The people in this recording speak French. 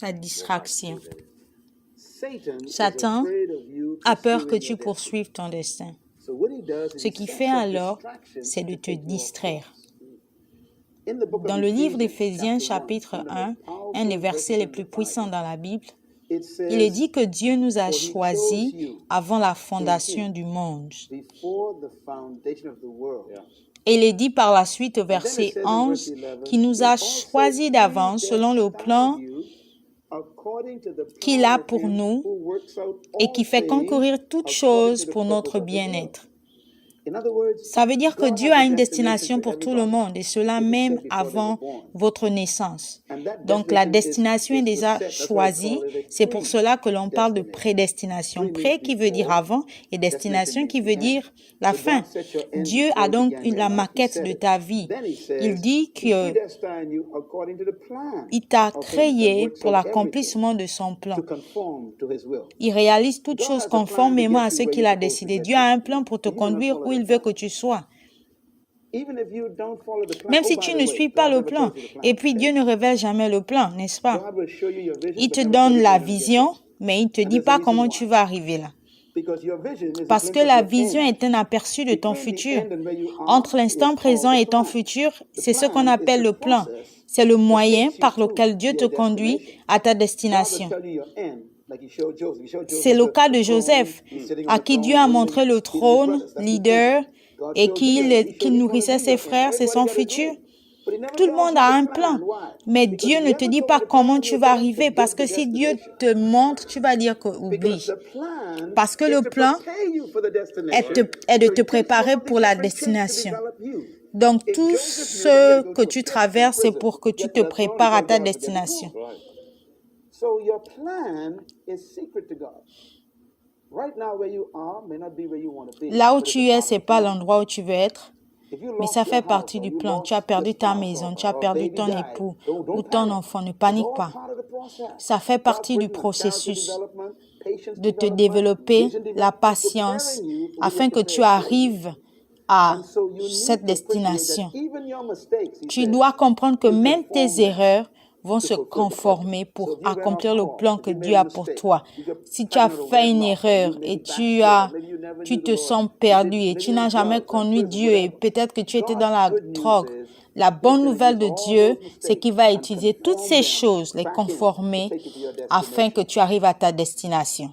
La distraction. Satan a peur que tu poursuives ton destin. Ce qu'il fait alors, c'est de te distraire. Dans le livre d'Éphésiens, chapitre 1, un des versets les plus puissants dans la Bible, il est dit que Dieu nous a choisis avant la fondation du monde. Et il est dit par la suite au verset 11 qu'il nous a choisis d'avance selon le plan qu'il a pour nous et qui fait concourir toutes choses pour notre bien-être. Ça veut dire que Dieu a une destination pour tout le monde et cela même avant votre naissance. Donc la destination est déjà choisie. C'est pour cela que l'on parle de prédestination. Pré qui veut dire avant et destination qui veut dire la fin. Dieu a donc la maquette de ta vie. Il dit qu'il t'a créé pour l'accomplissement de son plan. Il réalise toutes choses conformément à ce qu'il a décidé. Dieu a un plan pour te conduire où il veut que tu sois. Même si tu ne suis pas le plan. Et puis Dieu ne révèle jamais le plan, n'est-ce pas? Il te donne la vision, mais il ne te dit pas comment tu vas arriver là. Parce que la vision est un aperçu de ton futur. Entre l'instant présent et ton futur, c'est ce qu'on appelle le plan. C'est le moyen par lequel Dieu te conduit à ta destination. C'est le cas de Joseph, à qui Dieu a montré le trône, leader, et qui nourrissait ses frères, c'est son futur. Tout le monde a un plan, mais Dieu ne te dit pas comment tu vas arriver, parce que si Dieu te montre, tu vas dire que oublie. Parce que le plan est de te préparer pour la destination. Donc tout ce que tu traverses, c'est pour que tu te prépares à ta destination. Là où tu es, ce n'est pas l'endroit où tu veux être, mais ça fait partie du plan. Tu as perdu ta maison, tu as perdu ton époux ou ton enfant, ne panique pas. Ça fait partie du processus de te développer la patience afin que tu arrives à cette destination. Tu dois comprendre que même tes erreurs vont se conformer pour accomplir le plan que Dieu a pour toi. Si tu as fait une erreur et tu te sens perdu et tu n'as jamais connu Dieu et peut-être que tu étais dans la drogue, la bonne nouvelle de Dieu, c'est qu'il va utiliser toutes ces choses, les conformer afin que tu arrives à ta destination.